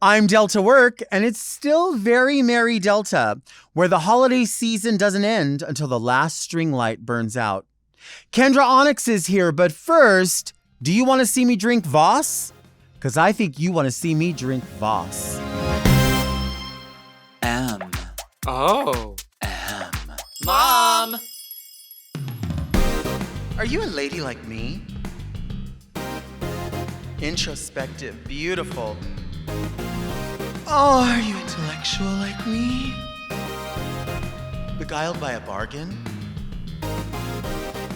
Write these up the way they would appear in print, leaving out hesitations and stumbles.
I'm Delta Work, and it's still very merry Delta, where the holiday season doesn't end until the last string light burns out. Kendra Onixx is here, but first, do you want to see me drink Voss? Because I think you want to see me drink Voss. Oh. Mom! Are you a lady like me? Introspective, beautiful. Oh, are you intellectual like me? Beguiled by a bargain?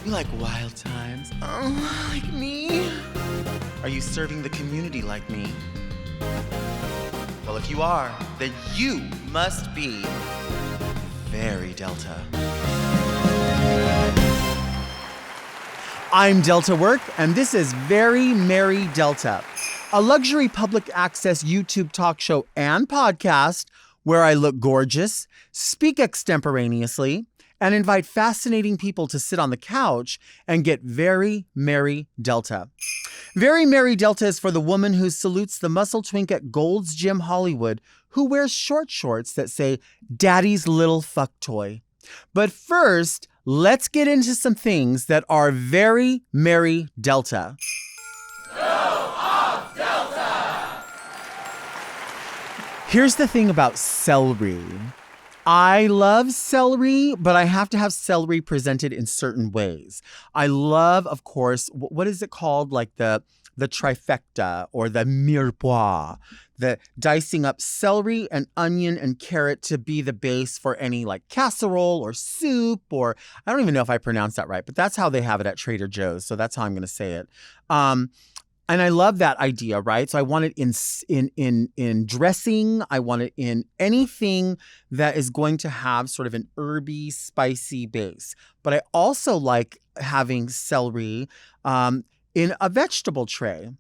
You like wild times? Oh, like me? Are you serving the community like me? Well, if you are, then you must be very Delta. I'm Delta Work, and this is Very Merry Delta, a luxury public access YouTube talk show and podcast where I look gorgeous, speak extemporaneously, and invite fascinating people to sit on the couch and get very merry Delta. Very Merry Delta is for the woman who salutes the muscle twink at Gold's Gym Hollywood who wears short shorts that say, Daddy's little fuck toy. But first, let's get into some things that are very merry Delta. Here's the thing about celery. I love celery, but I have to have celery presented in certain ways. I love, of course, what is it called? Like the trifecta or the mirepoix, the dicing up celery and onion and carrot to be the base for any like casserole or soup, or I don't even know if I pronounced that right, but that's how they have it at Trader Joe's. So that's how I'm going to say it. And I love that idea, right? So I want it in dressing. I want it in anything that is going to have sort of an herby, spicy base. But I also like having celery in a vegetable tray.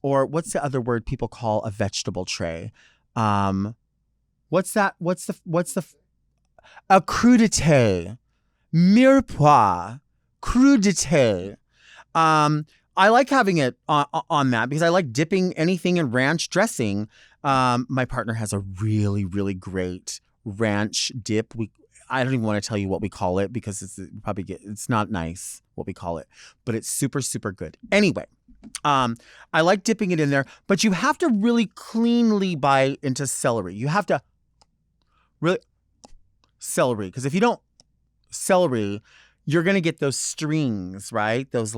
Or what's the other word people call a vegetable tray? What's that? A crudité. Mirepoix. Crudité. I like having it on that because I like dipping anything in ranch dressing. My partner has a really, really great ranch dip. I don't even want to tell you what we call it because it's not nice what we call it, but it's super, super good. Anyway, I like dipping it in there, but you have to really cleanly bite into celery. You have to really celery, because if you don't celery, you're going to get those strings, right? Those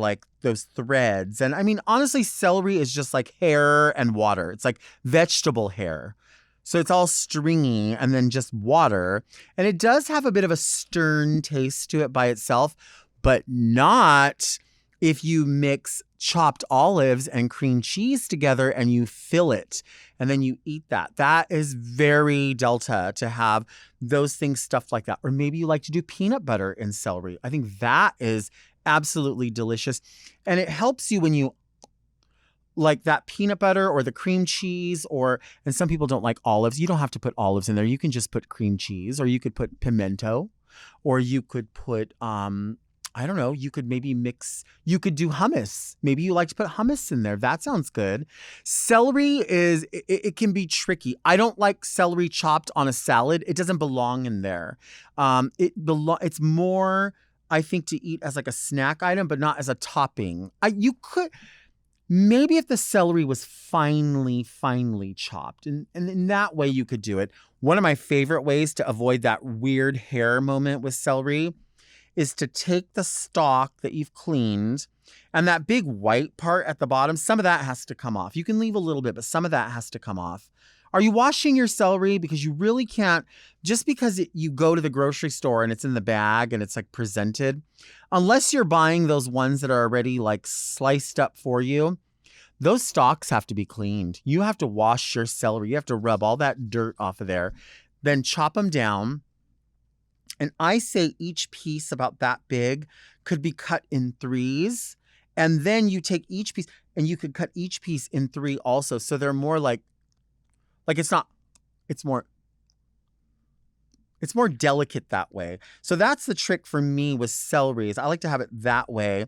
threads. And I mean, honestly, celery is just like hair and water. It's like vegetable hair. So it's all stringy and then just water. And it does have a bit of a stern taste to it by itself, but not if you mix chopped olives and cream cheese together and you fill it and then you eat that. That is very Delta to have those things stuffed like that. Or maybe you like to do peanut butter in celery. I think that is absolutely delicious. And it helps you when you like that peanut butter or the cream cheese, and some people don't like olives. You don't have to put olives in there. You can just put cream cheese, or you could put pimento, or you could put, I don't know, you could you could do hummus. Maybe you like to put hummus in there. That sounds good. Celery it can be tricky. I don't like celery chopped on a salad. It doesn't belong in there. It's more, I think, to eat as like a snack item, but not as a topping. You could, maybe if the celery was finely chopped, and in that way you could do it. One of my favorite ways to avoid that weird hair moment with celery is to take the stalk that you've cleaned and that big white part at the bottom, some of that has to come off. You can leave a little bit, but some of that has to come off. Are you washing your celery? Because you really can't, just because you go to the grocery store and it's in the bag and it's like presented, unless you're buying those ones that are already like sliced up for you, those stalks have to be cleaned. You have to wash your celery. You have to rub all that dirt off of there, then chop them down. And I say each piece about that big could be cut in threes. And then you take each piece and you could cut each piece in three also. So they're more like it's more delicate that way. So that's the trick for me with celery is I like to have it that way.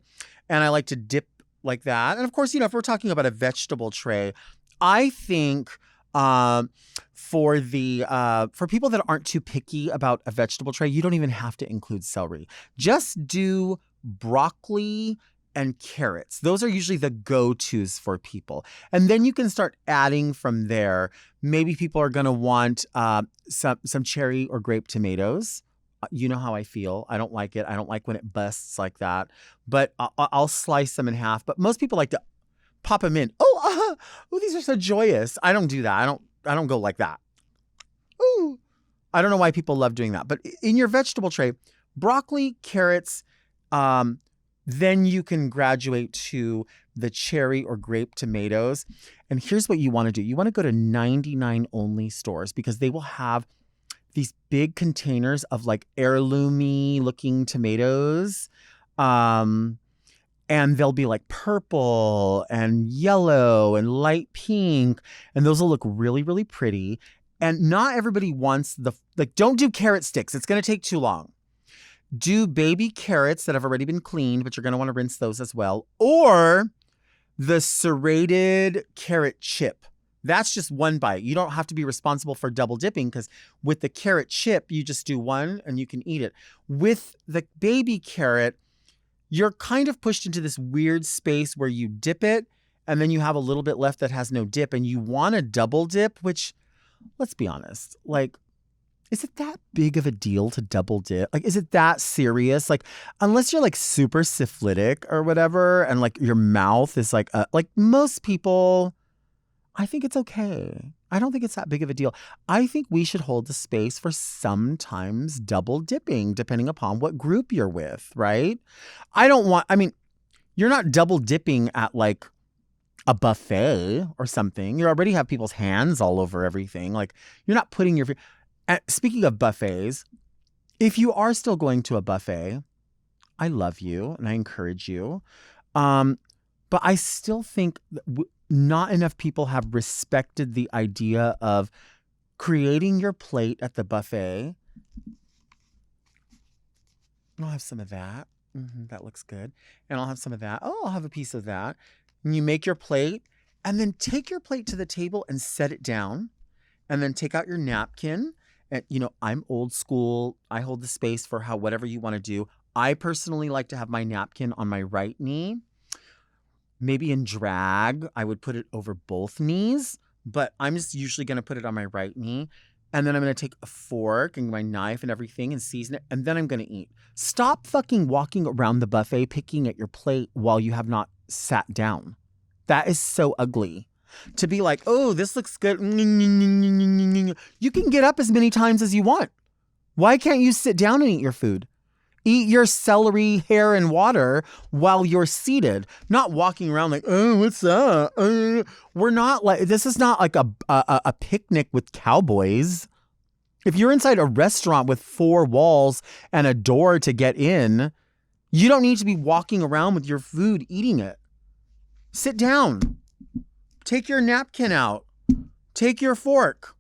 And I like to dip like that. And of course, if we're talking about a vegetable tray, I think For people that aren't too picky about a vegetable tray, you don't even have to include celery. Just do broccoli and carrots. Those are usually the go-tos for people. And then you can start adding from there. Maybe people are going to want some cherry or grape tomatoes. You know how I feel. I don't like it. I don't like when it busts like that. But I'll slice them in half. But most people like to pop them in. Oh, these are so joyous. I don't do that. I don't go like that. Ooh. I don't know why people love doing that. But in your vegetable tray, broccoli, carrots, then you can graduate to the cherry or grape tomatoes. And here's what you want to do. You want to go to 99 only stores because they will have these big containers of like heirloomy looking tomatoes. And they'll be like purple and yellow and light pink. And those will look really, really pretty. And not everybody wants don't do carrot sticks. It's going to take too long. Do baby carrots that have already been cleaned, but you're going to want to rinse those as well. Or the serrated carrot chip. That's just one bite. You don't have to be responsible for double dipping because with the carrot chip, you just do one and you can eat it. With the baby carrot, you're kind of pushed into this weird space where you dip it and then you have a little bit left that has no dip and you want to double dip, which, let's be honest, like, is it that big of a deal to double dip? Like, is it that serious? Like, unless you're like super syphilitic or whatever, and like your mouth is like most people, I think it's okay. I don't think it's that big of a deal. I think we should hold the space for sometimes double dipping, depending upon what group you're with, right? You're not double dipping at like a buffet or something. You already have people's hands all over everything. Like, you're not putting your... Speaking of buffets, if you are still going to a buffet, I love you and I encourage you. But I still think not enough people have respected the idea of creating your plate at the buffet. I'll have some of that. That looks good. And I'll have some of that. Oh, I'll have a piece of that. And you make your plate and then take your plate to the table and set it down. And then take out your napkin. And, I'm old school. I hold the space for whatever you want to do. I personally like to have my napkin on my right knee. Maybe in drag, I would put it over both knees. But I'm just usually going to put it on my right knee. And then I'm going to take a fork and my knife and everything and season it. And then I'm going to eat. Stop fucking walking around the buffet picking at your plate while you have not sat down. That is so ugly. To be like, oh, this looks good. You can get up as many times as you want. Why can't you sit down and eat your food? Eat your celery, hair, and water while you're seated, not walking around like, oh, what's up? We're not like, this is not like a picnic with cowboys. If you're inside a restaurant with 4 walls and a door to get in, you don't need to be walking around with your food eating it. Sit down. Take your napkin out. Take your fork.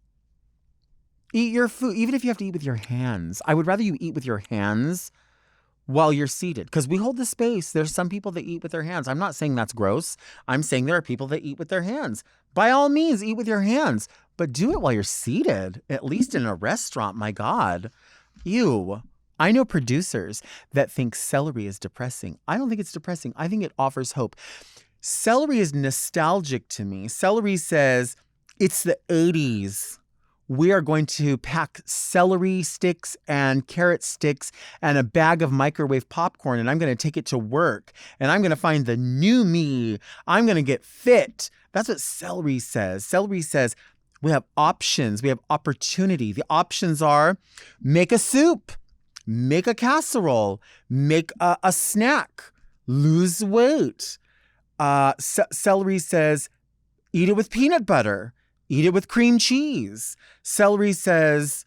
Eat your food, even if you have to eat with your hands. I would rather you eat with your hands while you're seated because we hold the space. There's some people that eat with their hands. I'm not saying that's gross. I'm saying there are people that eat with their hands. By all means, eat with your hands, but do it while you're seated, at least in a restaurant. My God. Ew. I know producers that think celery is depressing. I don't think it's depressing. I think it offers hope. Celery is nostalgic to me. Celery says, it's the 80s. We are going to pack celery sticks and carrot sticks and a bag of microwave popcorn, and I'm going to take it to work, and I'm going to find the new me. I'm going to get fit. That's what celery says. Celery says we have options. We have opportunity. The options are make a soup, make a casserole, make a snack, lose weight. Celery says, eat it with peanut butter, eat it with cream cheese. Celery says,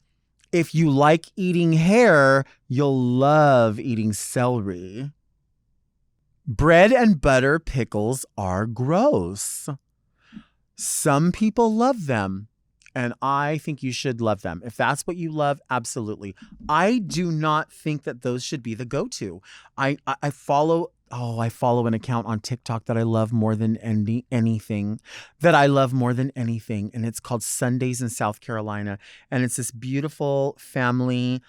if you like eating hair, you'll love eating celery. Bread and butter pickles are gross. Some people love them, and I think you should love them. If that's what you love, absolutely. I do not think that those should be the go-to. I follow I follow an account on TikTok that I love more than anything. That I love more than anything. And it's called Sundays in South Carolina. And it's this beautiful family.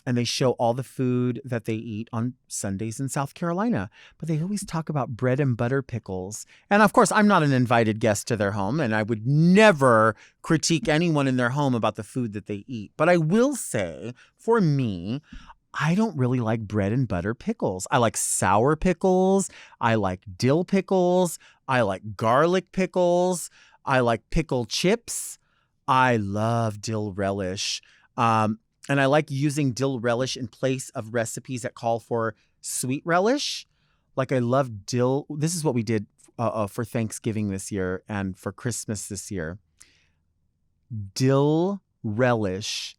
And they show all the food that they eat on Sundays in South Carolina. But they always talk about bread and butter pickles. And of course, I'm not an invited guest to their home. And I would never critique anyone in their home about the food that they eat. But I will say, for me, I don't really like bread and butter pickles. I like sour pickles. I like dill pickles. I like garlic pickles. I like pickle chips. I love dill relish. And I like using dill relish in place of recipes that call for sweet relish. Like I love dill. This is what we did for Thanksgiving this year and for Christmas this year. Dill relish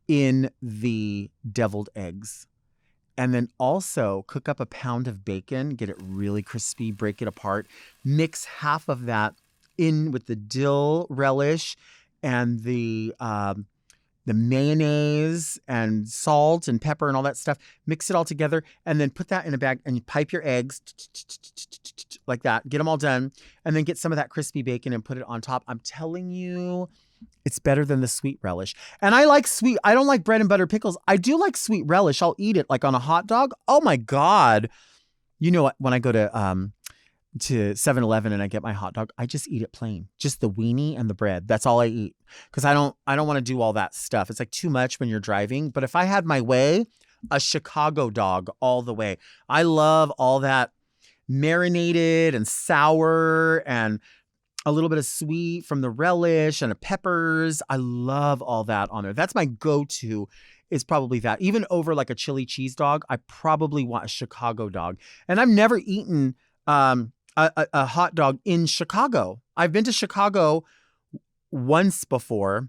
in the deviled eggs. And then also cook up a pound of bacon, get it really crispy, break it apart, mix half of that in with the dill relish and the mayonnaise and salt and pepper and all that stuff. Mix it all together and then put that in a bag and you pipe your eggs like that. Get them all done and then get some of that crispy bacon and put it on top. I'm telling you, it's better than the sweet relish. And I like sweet. I don't like bread and butter pickles. I do like sweet relish. I'll eat it like on a hot dog. Oh my God. You know what? When I go to 7-Eleven and I get my hot dog, I just eat it plain. Just the weenie and the bread. That's all I eat. Because I don't want to do all that stuff. It's like too much when you're driving. But if I had my way, a Chicago dog all the way. I love all that marinated and sour and a little bit of sweet from the relish and the peppers. I love all that on there. That's my go-to is probably that. Even over like a chili cheese dog, I probably want a Chicago dog. And I've never eaten a hot dog in Chicago. I've been to Chicago once before,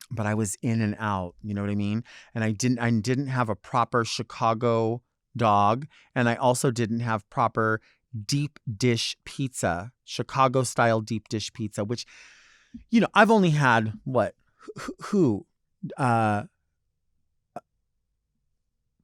but I was in and out. You know what I mean? And I didn't have a proper Chicago dog. And I also didn't have proper deep dish pizza, Chicago style deep dish pizza, which, you know, I've only had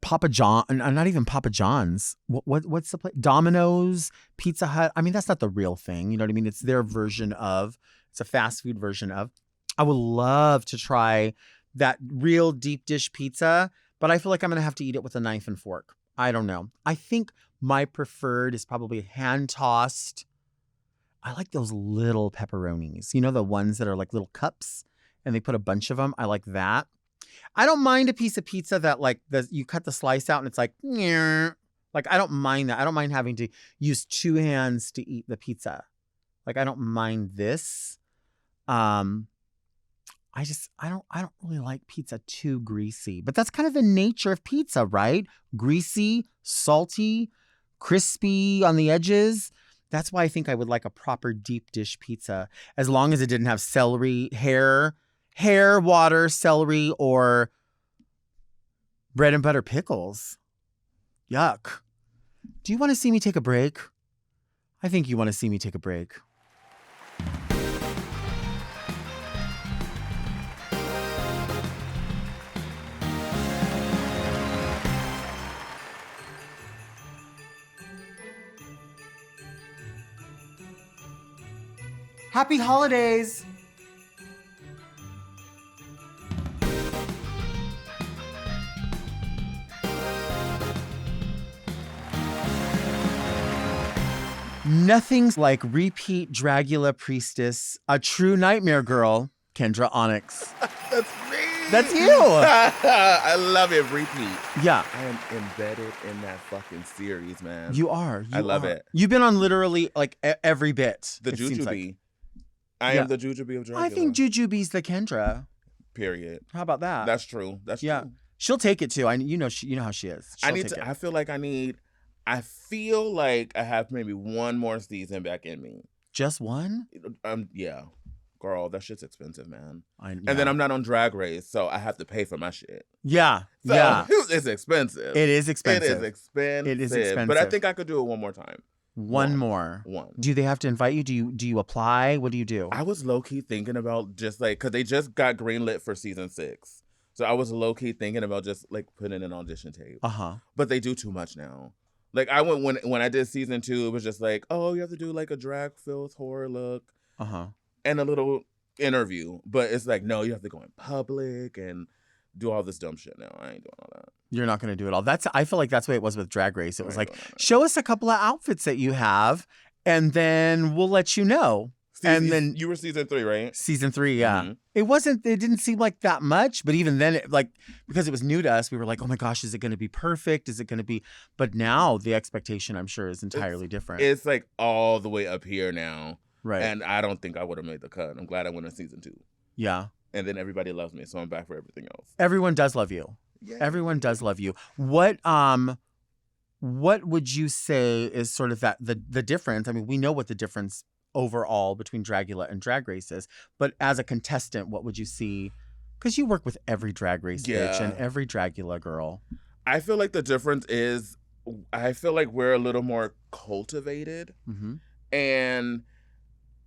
Papa John, not even Papa John's. What's the place? Domino's, Pizza Hut. I mean, that's not the real thing. You know what I mean? It's their version of, it's a fast food version of. I would love to try that real deep dish pizza, but I feel like I'm going to have to eat it with a knife and fork. I don't know. I think my preferred is probably hand tossed. I like those little pepperonis. You know, the ones that are like little cups and they put a bunch of them. I like that. I don't mind a piece of pizza that like you cut the slice out and it's like, nyeh. Like, I don't mind that. I don't mind having to use two hands to eat the pizza. Like, I don't mind this. I don't really like pizza too greasy, but that's kind of the nature of pizza, right? Greasy, salty, crispy on the edges. That's why I think I would like a proper deep dish pizza, as long as it didn't have celery, hair, water, celery, or bread and butter pickles. Yuck. Do you want to see me take a break? I think you want to see me take a break. Happy holidays! Nothing's like repeat Dragula priestess, a true nightmare girl, Kendra Onixx. That's me. That's you. I love it. Repeat. Yeah. I am embedded in that fucking series, man. You are. I love it. You've been on literally like every bit. The Jujubee. Like. I am the Jujubee of Dragula. I think Jujubee's the Kendra. Period. How about that? That's true. That's true. She'll take it too. You know how she is. I feel like I have maybe one more season back in me. Just one? Yeah. Girl, that shit's expensive, man. Yeah. And then I'm not on Drag Race, so I have to pay for my shit. Yeah. So it's expensive. It is expensive. It is expensive. But I think I could do it one more time. One more. Do they have to invite you? Do you apply? What do you do? I was low-key thinking about just like, because they just got greenlit for season 6. So I was low-key thinking about just like putting an audition tape. Uh-huh. But they do too much now. Like I went when I did season 2, it was just like, oh, you have to do like a drag filth horror look and a little interview. But it's like, no, you have to go in public and do all this dumb shit now. I ain't doing all that. You're not going to do it all. I feel like that's the way it was with Drag Race. It was like, doing all that. show us a couple of outfits that you have, and then we'll let you know. And then you were season 3, right? Season 3, yeah. Mm-hmm. It didn't seem like that much, but even then, because it was new to us, we were like, oh my gosh, is it going to be perfect? Is it going to be? But now the expectation, I'm sure, is entirely different. It's like all the way up here now. Right. And I don't think I would have made the cut. I'm glad I went in season 2. Yeah. And then everybody loves me, so I'm back for everything else. Everyone does love you. Yeah. Everyone does love you. What would you say is sort of the difference? I mean, we know what the difference overall between Dragula and Drag Race is, but as a contestant, what would you see? Because you work with every Drag Race bitch and every Dragula girl. I feel like the difference is, I feel like we're a little more cultivated, and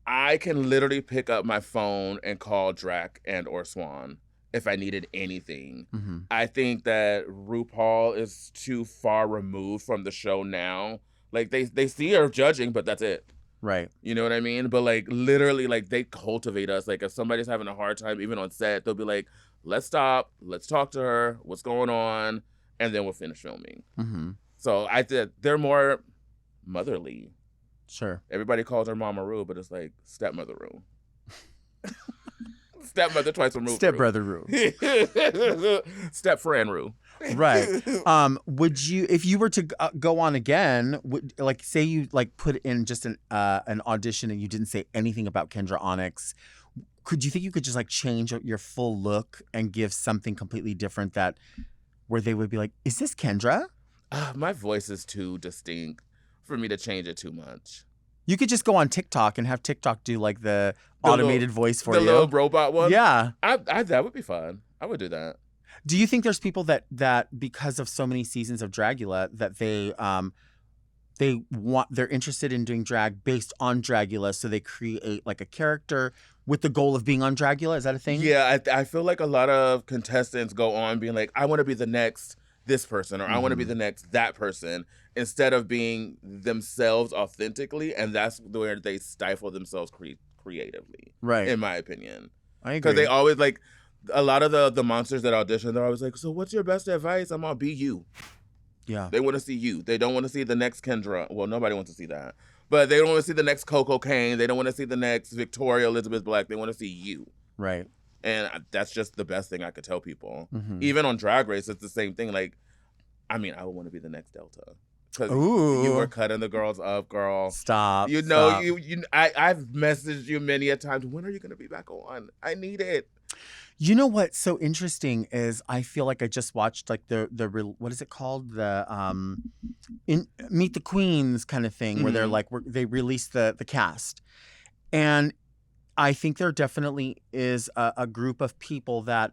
I can literally pick up my phone and call Drac and or Swan if I needed anything. I think that RuPaul is too far removed from the show now. Like they see her judging, but that's it. Right. You know what I mean? But like literally, like they cultivate us. Like if somebody's having a hard time, even on set, they'll be like, let's stop, let's talk to her, what's going on, and then we'll finish filming. So I think they're more motherly. Sure. Everybody calls her Mama Ru, but it's like stepmother Ru. Stepmother twice removed. Stepbrother Ru. Stepfriend Ru. Right. Would you, if you were to go on again, like say you like put in just an audition and you didn't say anything about Kendra Onixx, could you think you could just like change your full look and give something completely different where they would be like, is this Kendra? My voice is too distinct for me to change it too much. You could just go on TikTok and have TikTok do like the automated voice for you. The little robot one? Yeah. That would be fun. I would do that. Do you think there's people that because of so many seasons of Dragula that they're interested in doing drag based on Dragula, so they create like a character with the goal of being on Dragula? Is that a thing? Yeah, I feel like a lot of contestants go on being like, I want to be the next this person, or I want to be the next that person, instead of being themselves authentically, and that's where they stifle themselves creatively. Right. In my opinion. I agree. Because they always like, a lot of the monsters that audition, they're always like, so what's your best advice? I'm gonna be you. Yeah. They want to see you. They don't want to see the next Kendra. Well, nobody wants to see that. But they don't want to see the next Coco Kane. They don't want to see the next Victoria Elizabeth Black. They want to see you. Right. And that's just the best thing I could tell people. Even on Drag Race, it's the same thing. Like, I mean, I would want to be the next Delta. Because you were cutting the girls up, girl. Stop. You know, stop. I've messaged you many a times. When are you going to be back on? I need it. You know what's so interesting is I feel like I just watched like the what is it called, the Meet the Queens kind of thing, where they're like they released the cast, and I think there definitely is a group of people that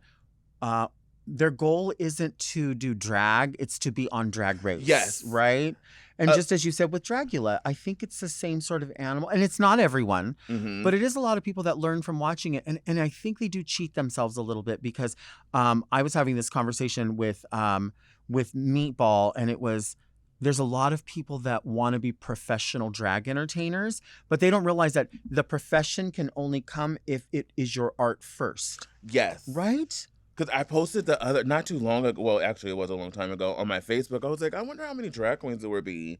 their goal isn't to do drag, it's to be on Drag Race. Yes. Right? And just as you said with Dragula, I think it's the same sort of animal. And it's not everyone, but it is a lot of people that learn from watching it. And I think they do cheat themselves a little bit, because I was having this conversation with Meatball, and it was, there's a lot of people that want to be professional drag entertainers, but they don't realize that the profession can only come if it is your art first. Yes. Right? Because I posted not too long ago, well, actually it was a long time ago, on my Facebook. I was like, I wonder how many drag queens there would be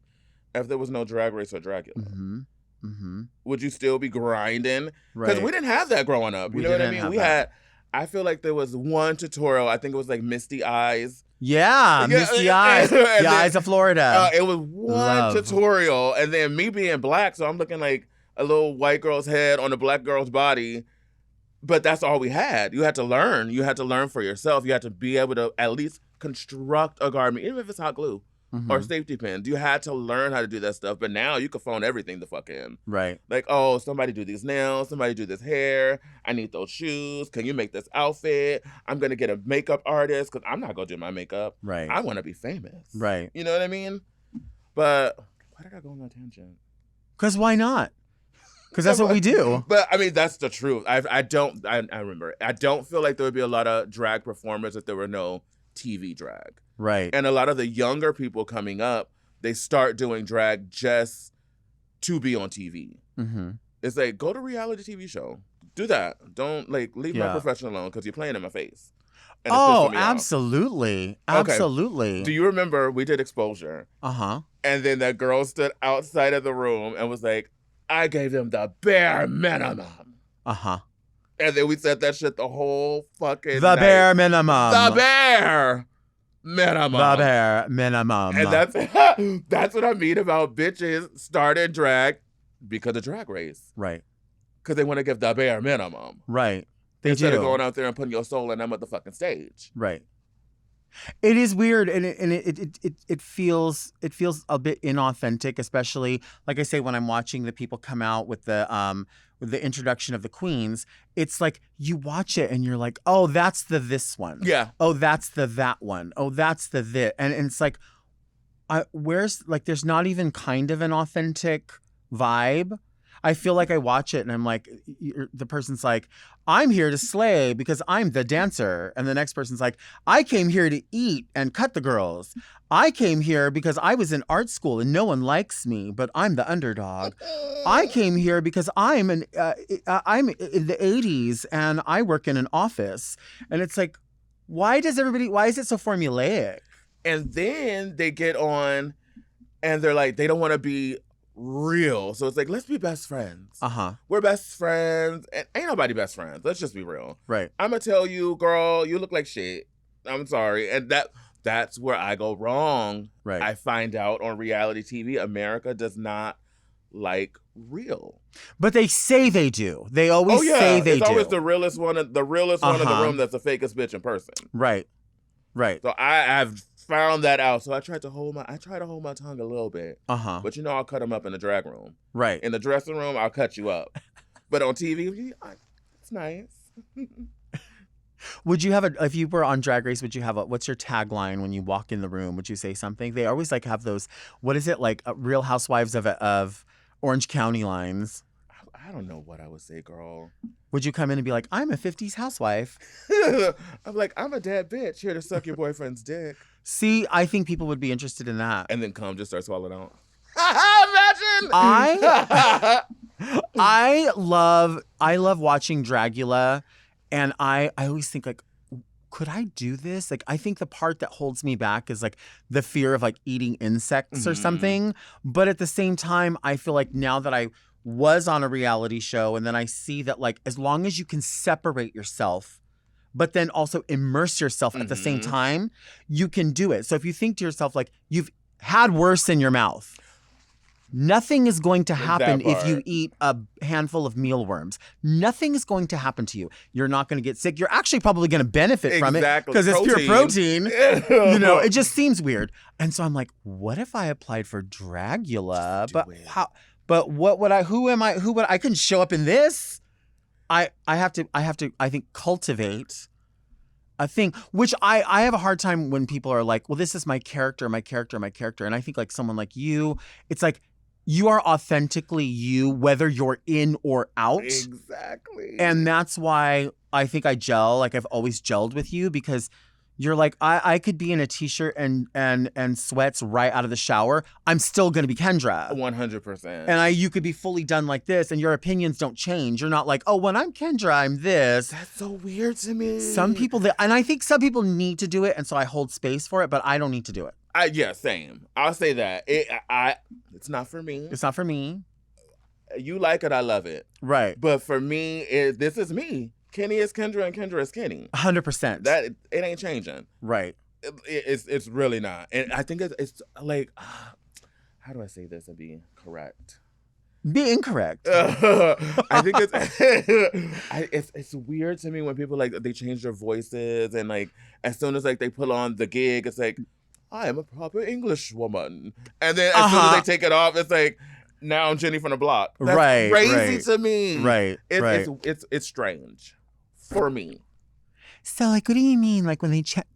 if there was no Drag Race or Dragula. Would you still be grinding? Because we didn't have that growing up. You know what I mean? I feel like there was one tutorial, I think it was like Misty Eyes. Yeah, Misty Eyes. The Eyes of Florida. It was one tutorial, and then me being black, so I'm looking like a little white girl's head on a black girl's body. But that's all we had. You had to learn. You had to learn for yourself. You had to be able to at least construct a garment, even if it's hot glue or safety pins. You had to learn how to do that stuff. But now you can phone everything the fuck in. Right. Like, oh, somebody do these nails. Somebody do this hair. I need those shoes. Can you make this outfit? I'm going to get a makeup artist because I'm not going to do my makeup. Right. I want to be famous. Right. You know what I mean? But why did I go on that tangent? Because why not? Because that's what we do. But I mean, that's the truth. I remember. I don't feel like there would be a lot of drag performers if there were no TV drag. Right. And a lot of the younger people coming up they start doing drag just to be on TV. Mm-hmm. It's like, go to reality TV show. Do that. Don't like leave my Yeah. profession alone because you're playing in my face. And it's pissing me off. Absolutely. Absolutely. Do you remember we did Exposure? Uh-huh. And then that girl stood outside of the room and was like, I gave them the bare minimum. Uh-huh. And then we said that shit the whole fucking The night. bare minimum. The bare minimum. The bare minimum. And that's what I mean about bitches starting drag because of Drag Race. Right. Because they want to give the bare minimum. Right. They Instead do. of going out there and putting your soul in that motherfucking stage. Right. It is weird, and it feels a bit inauthentic, especially like I say when I'm watching the people come out with the introduction of the queens. It's like you watch it and you're like, oh, that's the this one. Yeah. Oh, that's the that one. Oh, that's the this, and it's like, where's like there's not even kind of an authentic vibe. I feel like I watch it and I'm like, the person's like, I'm here to slay because I'm the dancer. And the next person's like, I came here to eat and cut the girls. I came here because I was in art school and no one likes me, but I'm the underdog. I came here because I'm in the 80s and I work in an office. And it's like, why is it so formulaic? And then they get on and they're like, they don't want to be real. So it's like, let's be best friends. Uh-huh. We're best friends. And ain't nobody best friends. Let's just be real. Right. I'm going to tell you, girl, you look like shit. I'm sorry. And that's where I go wrong. Right. I find out on reality TV, America does not like real. But they say they do. They always say they do. It's always the realest one in the room that's the fakest bitch in person. Right. Right. So I've found that out. So I try to hold my tongue a little bit. Uh-huh. But I'll cut them up in the drag room. Right. In the dressing room, I'll cut you up. But on TV, it's nice. Would you have if you were on Drag Race, would you have what's your tagline when you walk in the room? Would you say something? They always like have those, what is it, like Real Housewives of Orange County lines. I don't know what I would say, girl. Would you come in and be like, I'm a 50s housewife? I'm like, I'm a dead bitch here to suck your boyfriend's dick. See, I think people would be interested in that. And then just start swallowing out. Imagine! I love watching Dragula, and I always think like, could I do this? Like, I think the part that holds me back is like the fear of like eating insects or something. But at the same time, I feel like now that I was on a reality show and then I see that like as long as you can separate yourself but then also immerse yourself at the same time, you can do it. So if you think to yourself like you've had worse in your mouth, nothing is going to happen if you eat a handful of mealworms. Nothing is going to happen to you. You're not going to get sick. You're actually probably going to benefit from it because it's pure protein. You know, it just seems weird. And so I'm like, what if I applied for Dragula? But what would I? Who am I? Who would I? couldn't show up in this. I have to. I think cultivate a thing, which I have a hard time when people are like, well, this is my character. And I think like someone like you, it's like you are authentically you, whether you're in or out. Exactly. And that's why I think I gel. Like I've always gelled with you because you're like, I could be in a t-shirt and sweats right out of the shower. I'm still going to be Kendra. 100%. And you could be fully done like this and your opinions don't change. You're not like, oh, when I'm Kendra, I'm this. That's so weird to me. Some people, and I think some people need to do it. And so I hold space for it, but I don't need to do it. Yeah, same. I'll say that. It's not for me. It's not for me. You like it, I love it. Right. But for me, this is me. Kenny is Kendra and Kendra is Kenny. 100%. That it ain't changing. Right. It's really not. And I think it's like, how do I say this and be correct? Be incorrect. I think it's weird to me when people like they change their voices and like as soon as like they put on the gig, it's like I am a proper English woman, and then as soon as they take it off, it's like now I'm Jenny from the block. That's crazy to me. Right. It's strange for me. So like, what do you mean? Like when they check?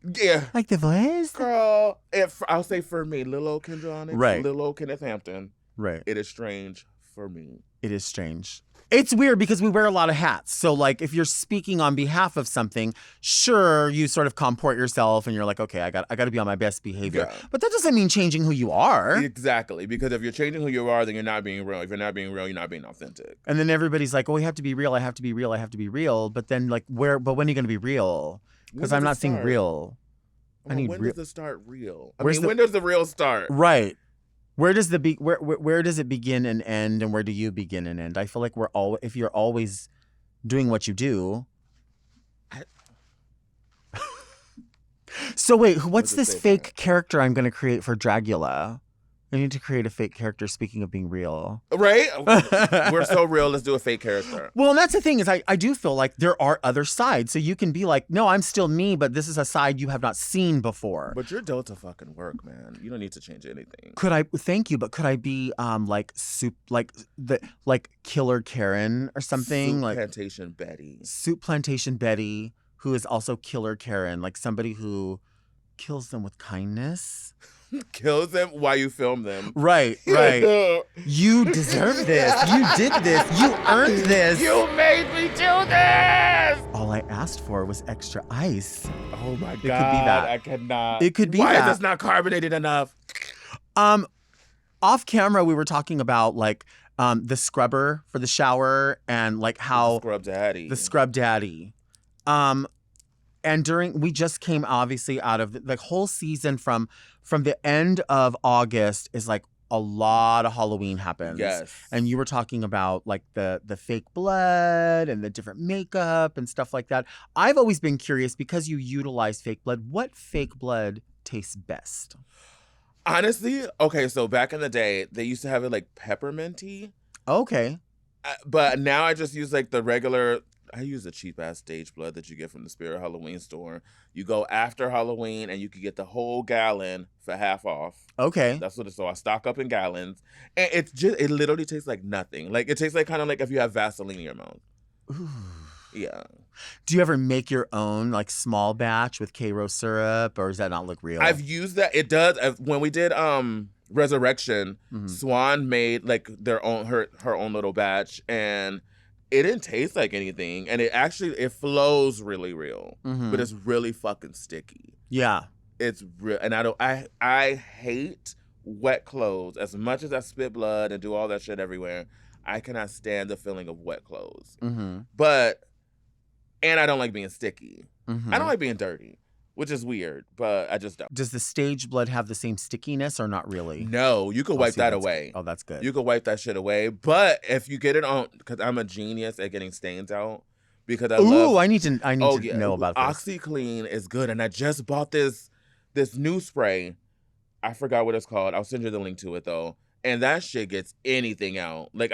Yeah. Like the voice? Girl, I'll say for me, little old Kendra Onixx, right. little old Kenneth Hampton. Right. It is strange for me. It is strange. It's weird because we wear a lot of hats. So, like, if you're speaking on behalf of something, sure, you sort of comport yourself and you're like, okay, I got to be on my best behavior. Yeah. But that doesn't mean changing who you are. Exactly. Because if you're changing who you are, then you're not being real. If you're not being real, you're not being authentic. And then everybody's like, oh, you have to be real. I have to be real. I have to be real. But then, like, but when are you going to be real? Because I'm not seeing real. Well, when does it start real? When does the real start? Right. Where does where does it begin and end, and where do you begin and end? I feel like if you're always doing what you do. So wait, what's this fake character I'm going to create for Dragula? I need to create a fake character, speaking of being real. Right? We're so real, let's do a fake character. Well, and that's the thing is I do feel like there are other sides. So you can be like, no, I'm still me, but this is a side you have not seen before. But you're built to fucking work, man. You don't need to change anything. Thank you, but could I be like Killer Karen or something? Soup Plantation Betty, who is also Killer Karen, like somebody who kills them with kindness. Kills them while you film them. Right. You deserve this. You did this. You earned this. You made me do this. All I asked for was extra ice. Oh my God. It could be that. I cannot. It could be Why that. is this not carbonated enough? Off camera, we were talking about like the scrubber for the shower and like how the scrub daddy. And we just came obviously out of the whole season from the end of August is like a lot of Halloween happens. Yes. And you were talking about like the fake blood and the different makeup and stuff like that. I've always been curious because you utilize fake blood. What fake blood tastes best? Honestly, okay, so back in the day, they used to have it like pepperminty. Okay. But now I just use like the regular. I use the cheap ass stage blood that you get from the Spirit Halloween store. You go after Halloween and you can get the whole gallon for half off. Okay. That's what it's so I stock up in gallons. And it literally tastes like nothing. Like it tastes like kind of like if you have Vaseline in your mouth. Ooh. Yeah. Do you ever make your own like small batch with Karo syrup, or does that not look real? I've used that. It does. When we did Resurrection, Swan made like her own little batch, and it didn't taste like anything, and it flows really real, but it's really fucking sticky. Yeah, it's real, and I hate wet clothes as much as I spit blood and do all that shit everywhere. I cannot stand the feeling of wet clothes, and I don't like being sticky. I don't like being dirty, which is weird, but I just don't. Does the stage blood have the same stickiness or not really? No, you can wipe that away. Oh, that's good. You can wipe that shit away. But if you get it on, because I'm a genius at getting stains out, because I need to know about this. OxyClean is good, and I just bought this new spray. I forgot what it's called. I'll send you the link to it though. And that shit gets anything out. Like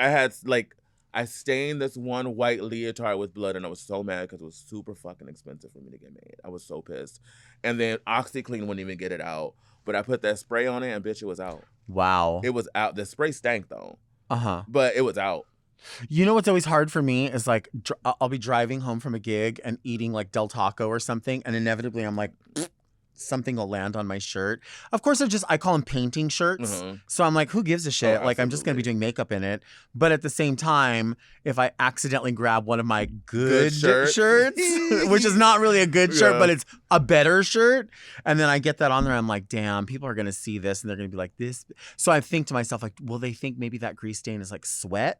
I stained this one white leotard with blood, and I was so mad because it was super fucking expensive for me to get made. I was so pissed. And then OxyClean wouldn't even get it out. But I put that spray on it, and bitch, it was out. Wow. It was out. The spray stank, though. But it was out. You know what's always hard for me is like I'll be driving home from a gig and eating like Del Taco or something, and inevitably I'm like, something will land on my shirt. Of course, I call them painting shirts. So I'm like, who gives a shit? Like, I'm just going to be doing makeup in it. But at the same time, if I accidentally grab one of my good shirts, which is not really a good shirt, but it's a better shirt, and then I get that on there, I'm like, damn, people are going to see this and they're going to be like this. So I think to myself, like, will they think maybe that grease stain is like sweat?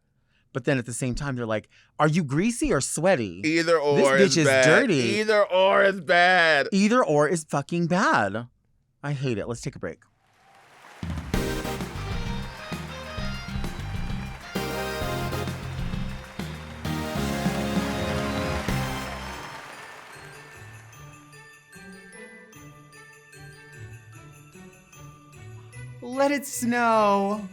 But then at the same time, they're like, are you greasy or sweaty? Either or this bitch is bad. dirty. Either or is bad. Either or is fucking bad. I hate it. Let's take a break. Let it snow.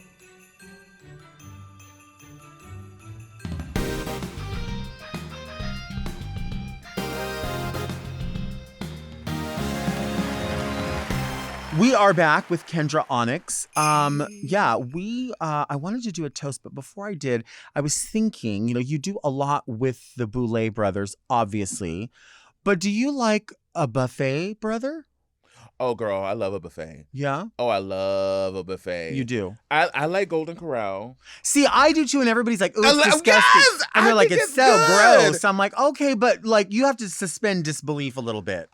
We are back with Kendra Onixx. I wanted to do a toast, but before I did, I was thinking, you do a lot with the Boulet brothers, obviously, but do you like a buffet brother? Oh, girl, I love a buffet. Yeah, Oh, I love a buffet. you do. I like Golden Corral. See, I do too, and everybody's like, "Oh, it's Yes! disgusting," and they're I like, think "It's it's so good. gross." I'm like, "Okay, but like, you have to suspend disbelief a little bit.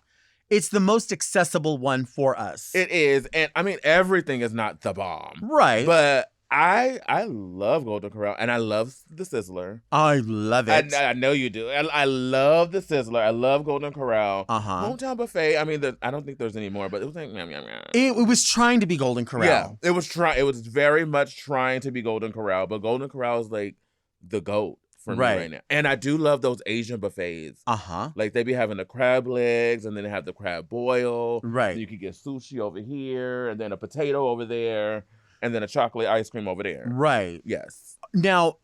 It's the most accessible one for us, It is, and I mean everything is not the bomb, right?" but I love Golden Corral, and I love the Sizzler. I love it. I know you do. I love the Sizzler. I love Golden Corral. Hometown Buffet. I mean, I don't think there's any more, but it was like yum, yum, yum. It was trying to be Golden Corral. Yeah, it was trying. It was very much trying to be Golden Corral, but Golden Corral is like the GOAT for me right now. And I do love those Asian buffets. Like they be having the crab legs, and then they have the crab boil. Right. And you could get sushi over here, and then a potato over there, and then a chocolate ice cream over there. Right. Yes. Now,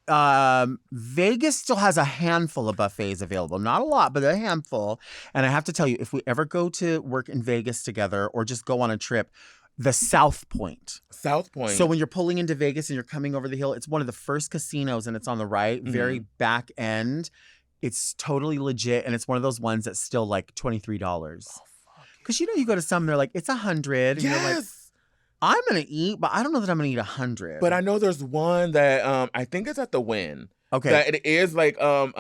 Vegas still has a handful of buffets available. Not a lot, but a handful. And I have to tell you, if we ever go to work in Vegas together or just go on a trip, the South Point. South Point. So when you're pulling into Vegas and you're coming over the hill, it's one of the first casinos and it's on the right, very back end. It's totally legit. And it's one of those ones that's still like $23. Oh, because you go to some, they're like, it's $100. And you're like, I'm going to eat, but I don't know that I'm going to eat 100. But I know there's one that I think it's at the Wynn. Okay. That it is like $100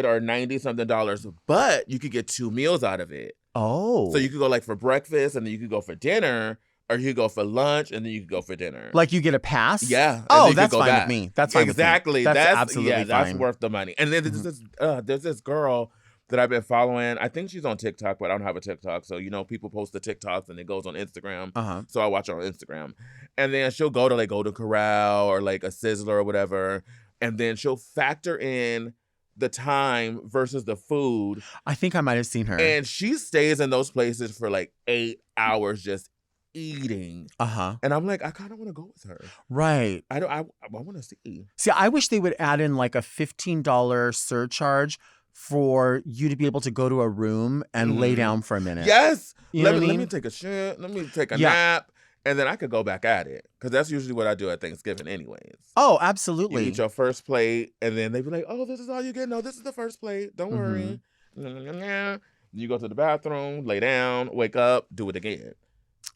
or $90-something, but you could get 2 meals out of it. Oh. So you could go like for breakfast, and then you could go for dinner, or you could go for lunch, and then you could go for dinner. Like you get a pass? Yeah. Oh, that's fine with me. That's fine exactly. with me. That's absolutely fine. That's worth the money. And then there's this girl that I've been following. I think she's on TikTok, but I don't have a TikTok. So, people post the TikToks and it goes on Instagram. So I watch her on Instagram. And then she'll go to like Golden Corral or like a Sizzler or whatever. And then she'll factor in the time versus the food. I think I might have seen her. And she stays in those places for like 8 hours just eating. And I'm like, I kind of want to go with her. Right. I want to see. See, I wish they would add in like a $15 surcharge for you to be able to go to a room and lay down for a minute. Yes. Let me take a shit. Let me take a nap. And then I could go back at it. Because that's usually what I do at Thanksgiving anyways. Oh, absolutely. You eat your first plate, and then they be like, oh, this is all you get? No, this is the first plate. Don't worry. You go to the bathroom, lay down, wake up, do it again.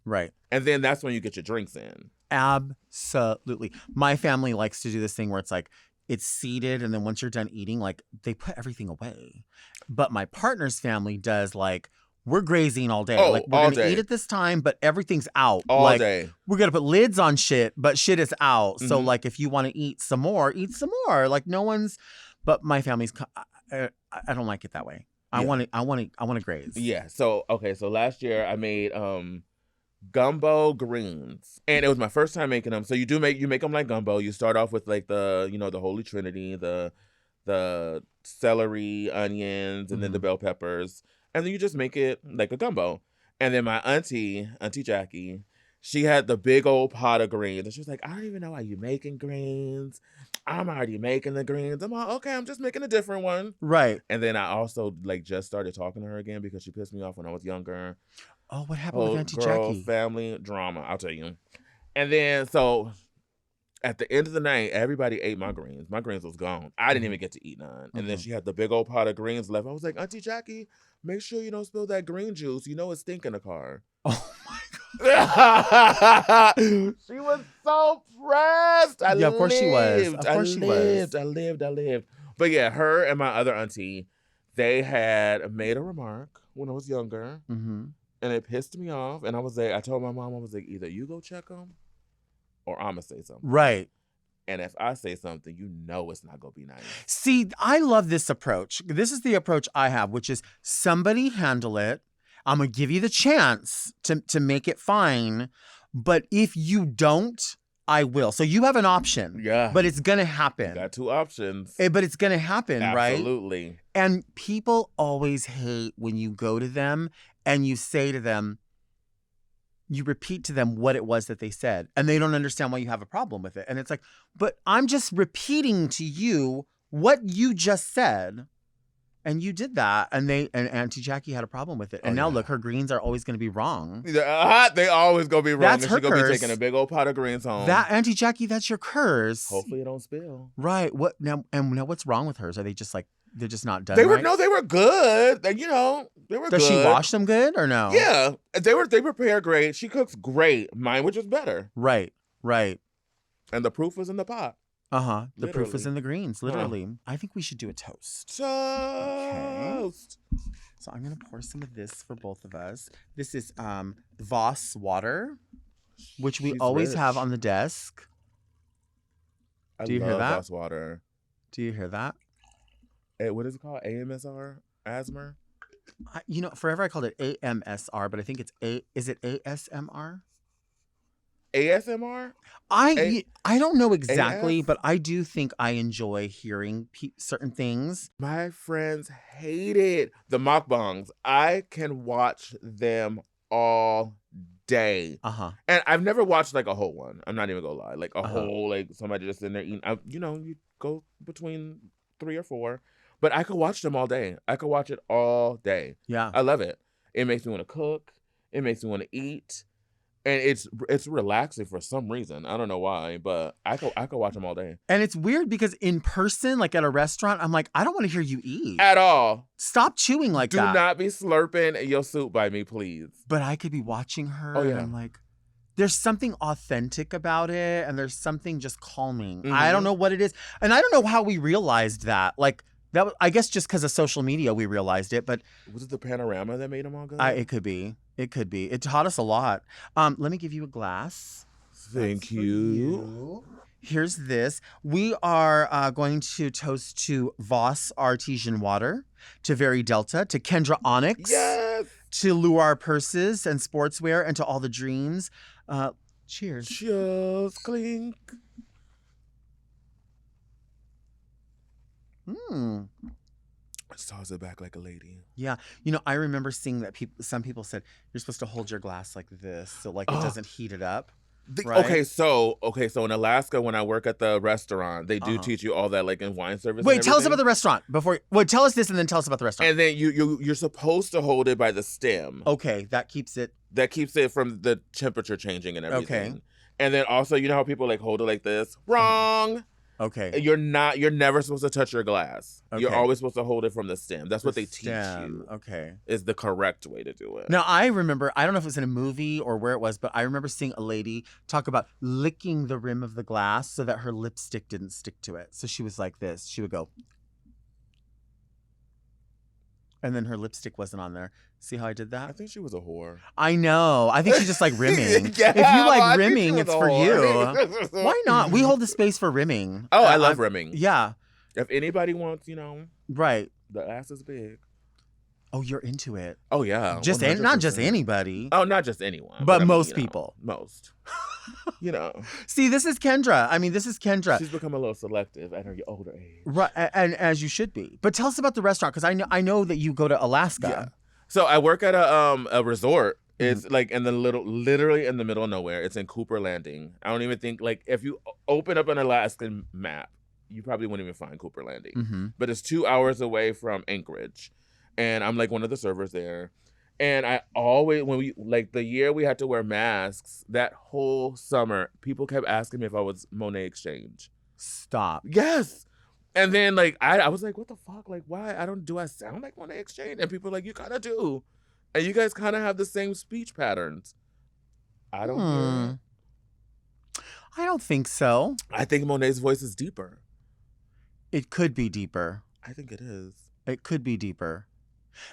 Right. And then that's when you get your drinks in. Absolutely. My family likes to do this thing where it's like, it's seated, and then once you're done eating, like, they put everything away. But my partner's family does, like, we're grazing all day. Oh, like, we're going to eat at this time, but everything's out. All day. We're going to put lids on shit, but shit is out. So, like, if you want to eat some more, eat some more. Like, no one's... But my family's... I don't like it that way. I want to graze. Yeah. So last year I made gumbo greens, and it was my first time making them. So you make them like gumbo. You start off with like the the Holy Trinity, the celery, onions, and then the bell peppers, and then you just make it like a gumbo. And then my auntie Jackie, she had the big old pot of greens, and she was like, I don't even know why you making greens. I'm already making the greens. I'm like, okay, I'm just making a different one. Right. And then I also like just started talking to her again because she pissed me off when I was younger. Oh, what happened with Auntie Jackie? Family drama, I'll tell you. And then, so, at the end of the night, everybody ate my greens. My greens was gone. I didn't even get to eat none. And then she had the big old pot of greens left. I was like, Auntie Jackie, make sure you don't spill that green juice. You know it's stink in the car. Oh, my God. She was so pressed. Of course she was. I lived. But yeah, her and my other auntie, they had made a remark when I was younger. And it pissed me off. And I told my mom, I was like, either you go check them or I'm going to say something. Right. And if I say something, it's not going to be nice. See, I love this approach. This is the approach I have, which is somebody handle it. I'm going to give you the chance to make it fine. But if you don't, I will. So you have an option. Yeah. But it's going to happen. You got 2 options. But it's going to happen, right? Absolutely. And people always hate when you go to them and you say to them, you repeat to them what it was that they said, and they don't understand why you have a problem with it. And it's like, but I'm just repeating to you what you just said. And you did that. And Auntie Jackie had a problem with it. And now look, her greens are always going to be wrong. They always going to be wrong. That's her She's going to be curse. taking a big old pot of greens home. That Auntie Jackie, that's your curse. Hopefully it don't spill. Right. What now? And now what's wrong with hers? Are they just like, they're just not done They right? were good. They were Does good. she wash them good or no? Yeah, they prepare great. She cooks great. Mine was just better. Right. And the proof was in the pot. Uh-huh. The proof is Literally. in the greens, literally. I think we should do a toast. Toast. So I'm gonna pour some of this for both of us. This is Voss water, which we She's always rich. have on the desk. Do you hear love that? Voss water. Do you hear that? What is it called? AMSR? Asthma? Forever I called it AMSR, but I think it's is it ASMR? ASMR? I don't know exactly, AS? but I do think I enjoy hearing certain things. My friends hated the mukbangs. I can watch them all day. Uh-huh. And I've never watched like a whole one. I'm not even gonna lie. Like a Uh-huh. whole, like somebody just in there eating. You go between 3 or 4. But I could watch them all day. I could watch it all day. Yeah. I love it. It makes me want to cook. It makes me want to eat. And it's relaxing for some reason. I don't know why, but I could watch them all day. And it's weird because in person, like at a restaurant, I'm like, I don't want to hear you eat. At all. Stop chewing like Do that. not be slurping your soup by me, please. But I could be watching her Oh, and yeah. I'm like, there's something authentic about it and there's something just calming. Mhm. I don't know what it is. And I don't know how we realized that. Like, I guess just because of social media we realized it, but Was it the panorama that made them all good? it could be. It could be. It taught us a lot. Let me give you a glass. Thank That's for you. Here's this. We are going to toast to Voss Artesian Water, to Very Delta, to Kendra Onixx, Yes. to Luar Purses and Sportswear, and to all the dreams. Cheers. Just clink. Let's toss it back like a lady. Yeah. I remember seeing that some people said you're supposed to hold your glass like this so like it Oh. doesn't heat it up. Right? Okay, so in Alaska, when I work at the restaurant, they do Uh-huh. teach you all that, like in wine service. Wait, and tell us about everything. the restaurant before. Wait, tell us this and then tell us about the restaurant. And then you're supposed to hold it by the stem. Okay, that keeps it. That keeps it from the temperature changing and everything. Okay. And then also, you know how people like hold it like this? Wrong. Okay. You're never supposed to touch your glass. You're Okay. always supposed to hold it from the stem. That's what they teach Stem. you. Okay. Is the correct way to do it. Now, I remember, I don't know if it was in a movie or where it was, but I remember seeing a lady talk about licking the rim of the glass so that her lipstick didn't stick to it. So she was like this. She would go. And then her lipstick wasn't on there. See how I did I that? think she was a whore. I know. I think she just like rimming. Yeah, If you well, I like think she rimming, was it's a for you. whore. Why not? We hold the space for rimming. Oh, I love I'm- rimming. Yeah. If anybody wants, Right. the ass is big. Oh, you're into it. Oh yeah. Not just 100%. anybody. Oh, not just anyone. But I mean, most people. Most. See, this is Kendra. I mean, this is Kendra. She's become a little selective at her older age. Right, and as you should be. But tell us about the restaurant because I know that you go to Alaska. Yeah. So I work at a resort. It's like in the literally in the middle of nowhere. It's in Cooper Landing. I don't even think like if you open up an Alaskan map, you probably wouldn't even find Cooper Landing. Mm-hmm. But it's 2 hours away from Anchorage, and I'm like one of the servers there. And I always, when we like the year we had to wear masks, that whole summer, people kept asking me if I was Monet Exchange. Stop. Yes. And then like I was like, what the fuck? Like, why? Do I sound like Monet Exchange? And people are like, you kind of do. And you guys kind of have the same speech patterns. I don't hear it. I don't think so. I think Monet's voice is deeper. It could be deeper. I think it is. It could be deeper.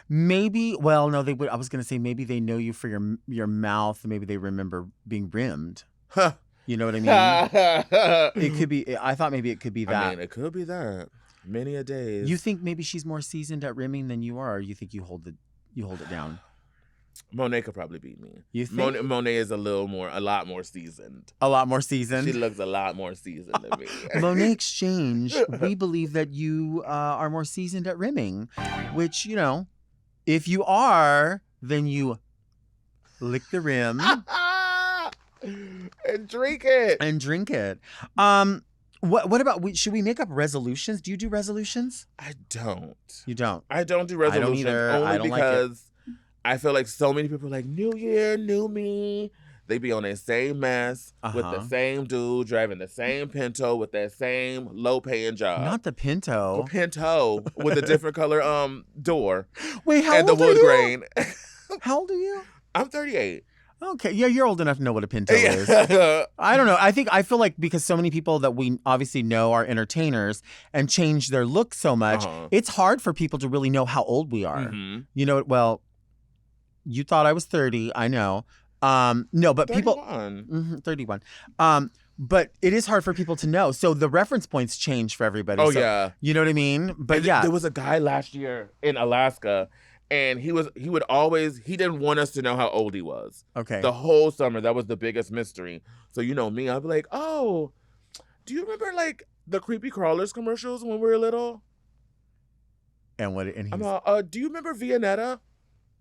Maybe. Well, no, they would. I was gonna say maybe they know you for your mouth. Maybe they remember being rimmed. Huh. You know what I mean? It could be. I thought maybe it could be that. I mean, it could be that. Many a days. You think maybe she's more seasoned at rimming than you are, or you think you hold it down? Monet could probably beat me. You think Monet is a lot more seasoned. a lot more seasoned? She looks a lot more seasoned than me. Monet Exchange, we believe that you are more seasoned at rimming, which, if you are, then you lick the rim And drink it. and drink it. What about, should we make up resolutions? Do you do resolutions? I don't. You don't. I don't do I don't resolutions. either. Only I don't like it. because I feel like so many people are like, new year, new me. they be on their same mess with the Uh-huh. same dude driving the same Pinto with that same low-paying job. Not the A Pinto. Pinto with a different color door Wait, how and the old are wood you? grain. How old are you? I'm 38. Okay, yeah, you're old enough to know what a Pinto is. Yeah. I don't know. I feel like because so many people that we obviously know are entertainers and change their look so much, Uh-huh. it's hard for people to really know how old we are. Mhm. You know, well, you thought I was 30, I know. No, but people 31. 31. But it is hard for people to know. So the reference points change for everybody. Oh, So, yeah. you know what I mean? But And yeah. there was a guy last year in Alaska, and he didn't want us to know how old he was. Okay. The whole summer, that was the biggest mystery. So you know me, I'd be like, oh, do you remember like the Creepy Crawlers commercials when we were little? And what? And I'm he's, do you remember Viennetta?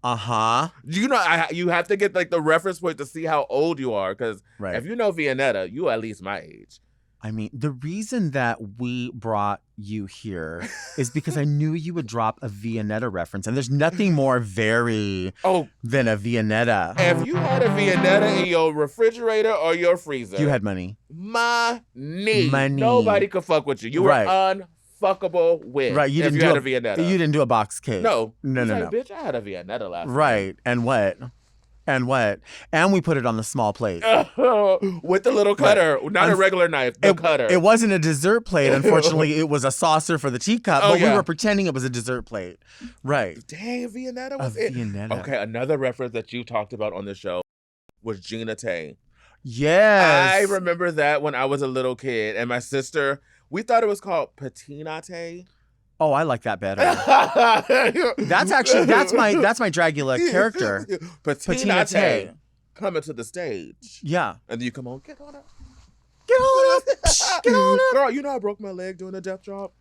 uh-huh. You know, you have to get like the reference point to see how old you are, because Right. if you know Viennetta, you at least my age. I mean, the reason that we brought you here is because I knew you would drop a Viennetta reference, and there's nothing more very Oh, than a Viennetta. if you had a Viennetta in your refrigerator or your freezer, You had money. money. Money. Nobody could fuck with you. You were Right. unfuckable with. Right. You if didn't you do had a a Viennetta. You didn't do a box cake. No. No, He's no, like, no. Bitch, I had a Viennetta last Right. And what? And what? And we put it on the small plate. night. With the little cutter. Not a regular knife, the cutter. It wasn't a dessert plate. Unfortunately, it was a saucer for the teacup. Oh, but we yeah. were pretending it was a dessert plate. Right. Dang, Viennetta A was it. Viennetta. Okay, another reference that you talked about on the show was Gina Tay. Yes. I remember that when I was a little kid, and my sister, we thought it was called Patina Tay. Oh, I like that better. That's my Dragula character. Patina Patina Tay. Tay. Coming to the stage. Yeah. And then you come on, get on up. Get on up. Psh, get on up. Girl, you know I broke my leg doing a death drop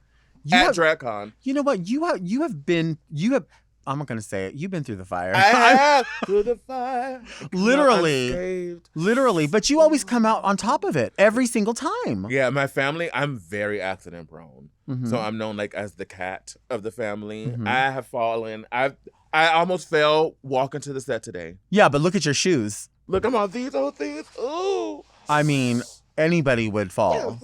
You at have, DragCon. you know what? You have I'm not gonna say it. You've been through the fire. I have through the fire. Literally. Unscathed. Literally. But you always come out on top of it every single time. Yeah, my family, I'm very accident prone. Mhm. So I'm known like as the cat of the family. Mhm. I have fallen. I almost fell walking to the set today. Yeah, but look at your shoes. Look, I'm on these old things. Ooh. I mean, anybody would fall.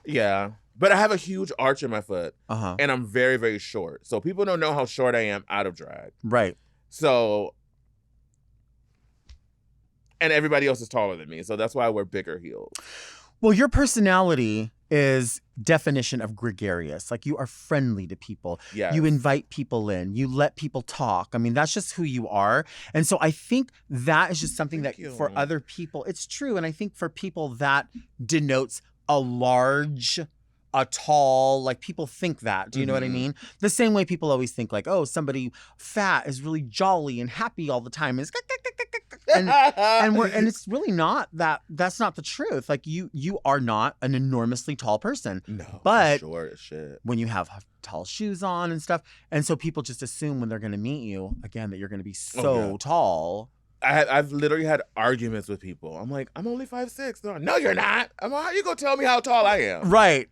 Yeah. But I have a huge arch in my foot, Uh-huh. and I'm very, very short. So people don't know how short I am out of drag. Right. So, and everybody else is taller than me. So that's why I wear bigger heels. Well, your personality is definition of gregarious. Like you are friendly to people. Yeah. You invite people in. You let people talk. I mean, that's just who you are. And so I think that is just something Thank that you. for other people, it's true. And I think for people that denotes a large, a tall, like people think that. Do you know what I Mhm. mean? The same way people always think like, oh, somebody fat is really jolly and happy all the time. It's and it's really not that. That's not the truth. Like you are not an enormously tall person. No, But- I'm short as shit. When you have tall shoes on and stuff, and so people just assume when they're going to meet you again that you're going to be so yeah. tall. I've literally had arguments with people. I'm like, I'm only 5'6". They're like, no, you're not. I'm like, how you gonna tell me how tall I am, Right.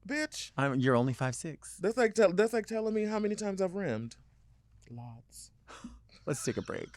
bitch? You're only 5'6". That's like telling me how many times I've rimmed. Lots. Let's take a break.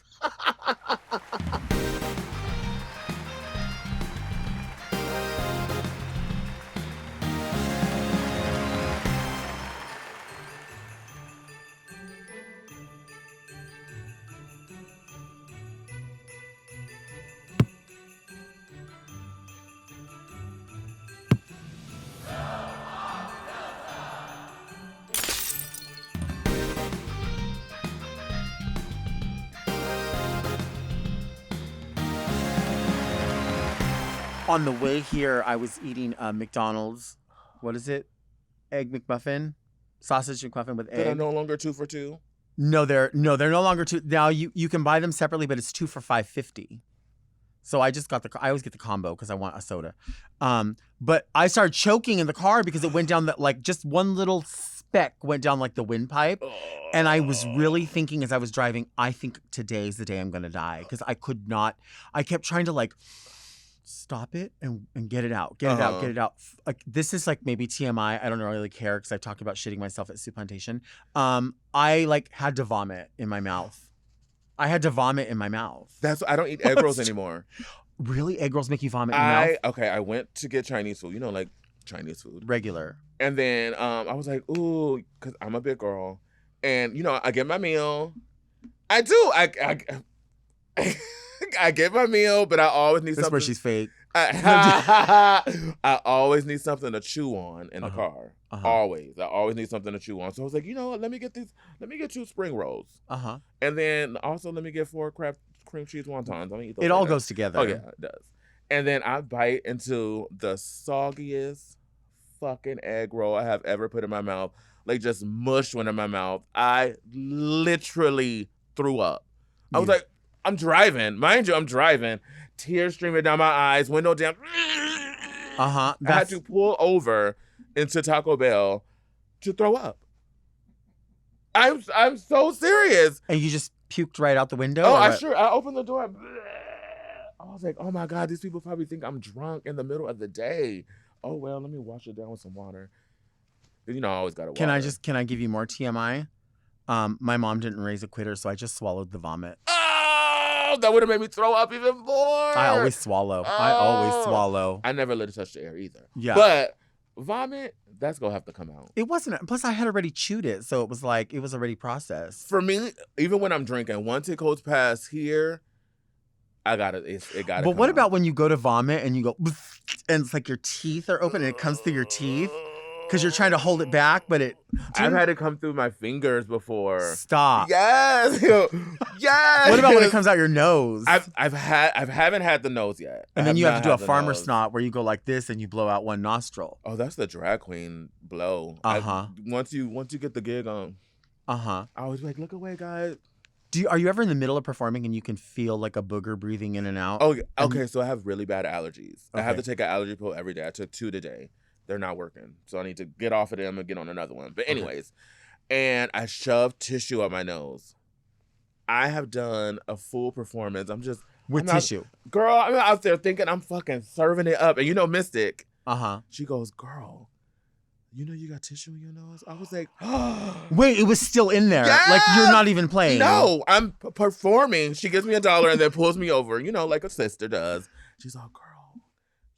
On the way here, I was eating McDonald's. What is it? Egg McMuffin, sausage McMuffin with That are egg. no longer 2 for $2. No, they're no longer two. Now you can buy them separately, but it's 2 for $5.50. So I just got I always get the combo because I want a soda. But I started choking in the car because it went down that like just one little speck went down like the windpipe. And I was really thinking as I was driving, I think today's the day I'm gonna die because I could not. I kept trying to like stop it and get it out, get it out. Like this is like maybe TMI. I don't really care because I talked about shitting myself at Soup Plantation. I like had to vomit in my mouth. I had to vomit in my mouth. I don't eat egg rolls anymore. Really? Egg rolls make you vomit in your mouth? Okay, I went to get Chinese food, like Chinese food. Regular. And then I was like, ooh, because I'm a big girl. And, I get my meal. I do. I get my meal, but I always need This is something. where she's fake. I always need something to chew on in the car. Always. I always need something to chew on. So I was like, you know what? Let me get 2 spring rolls. And then also let me get 4 cream cheese wontons. It all goes together. Oh, yeah, it does. And then I bite into the soggiest fucking egg roll I have ever put in my mouth. Like, just mush went in my mouth. I literally threw up. I was like, I'm driving. Mind you, I'm driving. Tears streaming down my eyes, window down. I had to pull over into Taco Bell to throw up. I'm so serious. And you just puked right out the window? Oh, I opened the door. I was like, oh my God, these people probably think I'm drunk in the middle of the day. Oh, well, let me wash it down with some water. I always got to water. Can I give you more TMI? My mom didn't raise a quitter, so I just swallowed the vomit. Oh, that would have made me throw up even more. I always swallow. I never let it touch the air either. Yeah. But vomit, that's going to have to come out. It wasn't. Plus, I had already chewed it, so it was like, it was already processed. For me, even when I'm drinking, once it goes past here, it got to But what about when you go to vomit and you go, and it's like your teeth are open and it comes through your teeth? Because you're trying to hold it back, but I've had it come through my fingers before. Stop. Yes. Yes. What about when it comes out your nose? I haven't had the nose yet. And then you have to do a farmer snot where you go like this and you blow out one nostril. Oh, that's the drag queen blow. Once you get the gig on. I always be like, look away, guys. Are you ever in the middle of performing and you can feel like a booger breathing in and out? Oh, okay. So I have really bad allergies. Okay. I have to take an allergy pill every day. I took 2 today. They're not working. So I need to get off of them and get on another one. But anyways, and I shoved tissue up my nose. I have done a full performance. With tissue. Girl, I'm out there thinking I'm fucking serving it up. And Mystic. She goes, girl, you got tissue in your nose? I was like, wait, it was still in there. Yes! Like you're not even playing. No, I'm performing. She gives me $1 and then pulls me over, like a sister does. She's like, girl,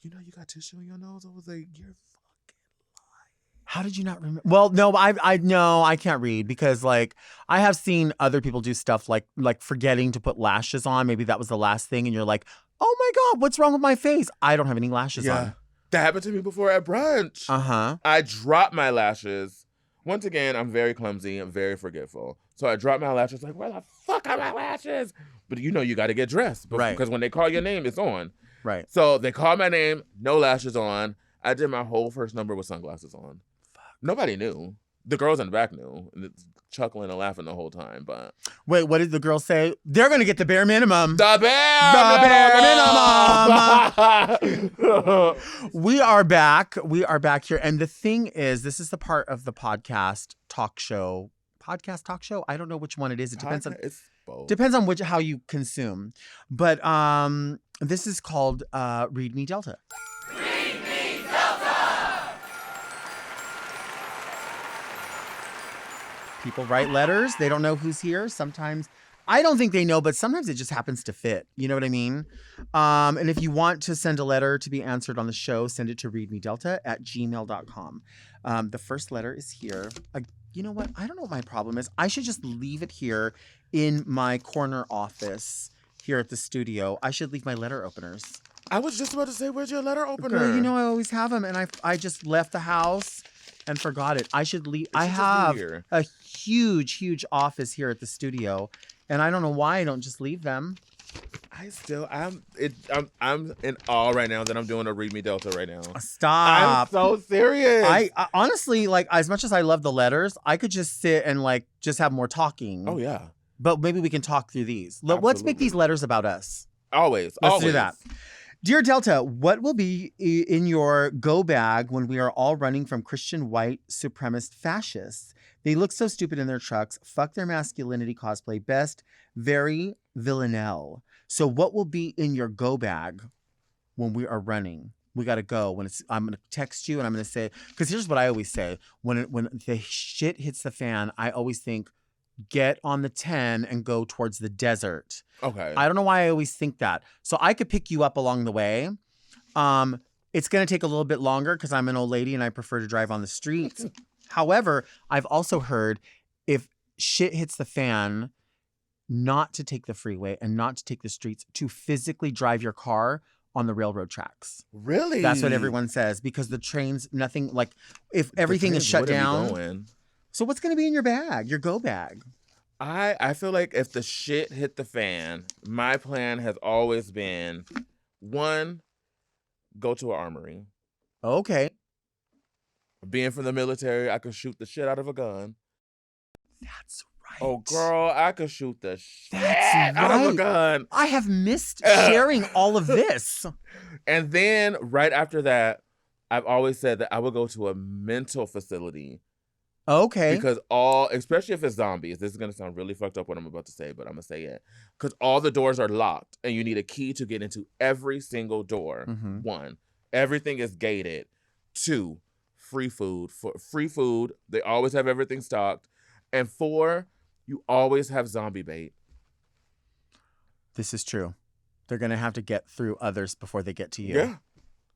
you got tissue in your nose? I was like, you're fucking lying. How did you not remember? Well, no, I can't read because like I have seen other people do stuff like forgetting to put lashes on. Maybe that was the last thing and you're like, oh my God, what's wrong with my face? I don't have any lashes on. That happened to me before at brunch. I dropped my lashes. Once again, I'm very clumsy. I'm very forgetful. So I dropped my lashes like, where the fuck are my lashes? But you got to get dressed. Right. Because when they call your name, it's on. Right. So they called my name, no lashes on. I did my whole first number with sunglasses on. Fuck. Nobody knew. The girls in the back knew. And it's chuckling and laughing the whole time. But wait, what did the girl say? They're going to get the bare minimum. The bare minimum. We are back here. And the thing is, this is the part of the podcast talk show. I don't know which one it is. It depends on it's both. Depends on how you consume. But this is called Read Me Delta. Read Me Delta! People write letters. They don't know who's here. Sometimes, I don't think they know, but sometimes it just happens to fit. You know what I mean? And if you want to send a letter to be answered on the show, send it to readmedelta@gmail.com. The first letter is here. You know what? I don't know what my problem is. I should just leave it here in my corner office here at the studio. I should leave my letter openers. I was just about to say, where's your letter opener? Girl, I always have them, and I just left the house and forgot it. I should leave. I have a huge office here at the studio, and I don't know why I don't just leave them. I'm in awe right now that I'm doing a Read Me Delta right now. Stop. I'm so serious. I honestly, like, as much as I love the letters, I could just sit and like just have more talking. Oh yeah. But maybe we can talk through these. Let's make these letters about us. Always. Let's do that. Dear Delta, what will be in your go bag when we are all running from Christian white supremacist fascists? They look so stupid in their trucks. Fuck their masculinity cosplay. Best, very villanelle. So what will be in your go bag when we are running? We got to go. I'm going to text you and I'm going to say, because here's what I always say. When the shit hits the fan, I always think, get on the 10 and go towards the desert. Okay. I don't know why I always think that. So I could pick you up along the way. It's going to take a little bit longer because I'm an old lady and I prefer to drive on the streets. However, I've also heard if shit hits the fan, not to take the freeway and not to take the streets, to physically drive your car on the railroad tracks. Really? That's what everyone says because the trains, nothing like if everything is The trains shut wouldn't be down. going. So what's going to be in your bag? Your go bag? I feel like if the shit hit the fan, my plan has always been, one, go to an armory. Okay. Being from the military, I could shoot the shit out of a gun. That's right. Oh, girl, I could shoot the shit That's out of a right. gun. I have missed sharing all of this. And then right after that, I've always said that I would go to a mental facility. Okay. Because especially if it's zombies, this is going to sound really fucked up what I'm about to say, but I'm going to say it. Because all the doors are locked and you need a key to get into every single door. Mhm. 1, everything is gated. 2, free food. Free food, they always have everything stocked. And 4, you always have zombie bait. This is true. They're going to have to get through others before they get to you. Yeah.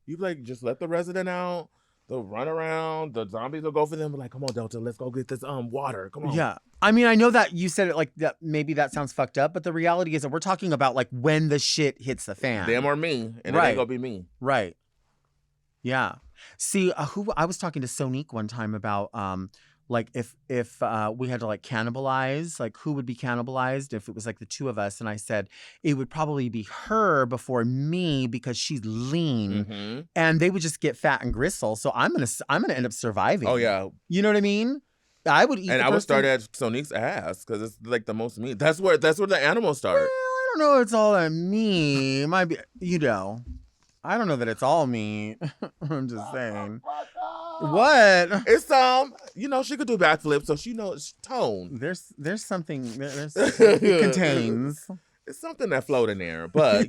You like, just let the resident out. They'll run around. The zombies will go for them. Like, come on, Delta, let's go get this water. Come on. Yeah. I mean, I know that you said it like that. Maybe that sounds fucked up, but the reality is that we're talking about like when the shit hits the fan. Them or me. And it Right. ain't going to be me. Right. Yeah. See, who I was talking to Sonique one time about like if we had to like cannibalize, like who would be cannibalized if it was like the two of us, and I said it would probably be her before me because she's lean, Mm-hmm. and they would just get fat and gristle. So I'm gonna end up surviving. Oh, yeah. You know what I mean? I would eat. And the I would person- start at Sonique's ass because it's like the most meat. That's where the animals start. Well, I don't know. It's all on me. It might be, you know. I don't know that it's all me. I'm just saying. What? It's she could do backflips, so she knows tone. There's something. It contains. It's something that float in there, but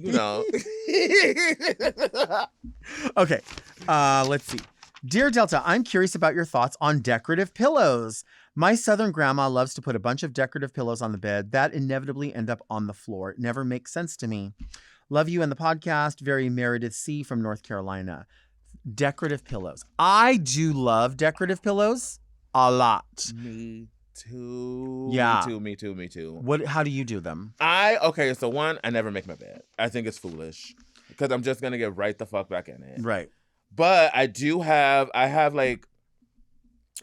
Okay. Let's see. Dear Delta, I'm curious about your thoughts on decorative pillows. My southern grandma loves to put a bunch of decorative pillows on the bed that inevitably end up on the floor. It never makes sense to me. Love you and the podcast. Very Meredith C. from North Carolina. Decorative pillows. I do love decorative pillows a lot. Me too. Yeah. Me too. How do you do them? So 1, I never make my bed. I think it's foolish because I'm just gonna get right the fuck back in it. Right. But I have like,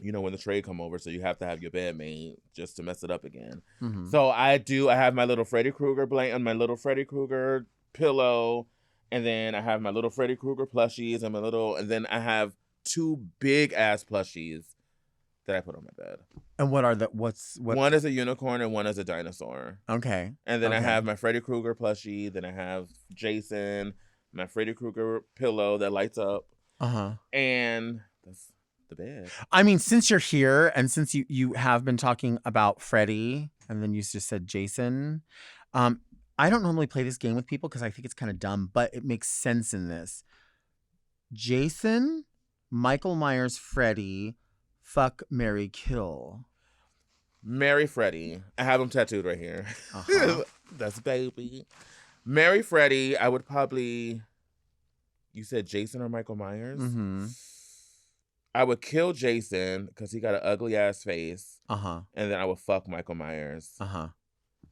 when the trade come over, so you have to have your bed made just to mess it up again. Mhm. So I have my little Freddy Krueger blanket and my little Freddy Krueger pillow, and then I have my little Freddy Krueger plushies and then I have 2 big ass plushies that I put on my bed. And what? One is a unicorn and one is a dinosaur. Okay. And then I Okay. have my Freddy Krueger plushie. Then I have Jason, my Freddy Krueger pillow that lights up. Uh-huh. And that's the bed. I mean, since you're here and since you have been talking about Freddy and then you just said Jason, I don't normally play this game with people because I think it's kind of dumb, but it makes sense in this. Jason, Michael Myers, Freddy, fuck, marry, kill. Marry Freddy. I have him tattooed right here. Uh-huh. That's baby. Marry Freddy. I would probably... You said Jason or Michael Myers? Mm-hmm. I would kill Jason because he got an ugly ass face. Uh-huh. And then I would fuck Michael Myers Uh-huh.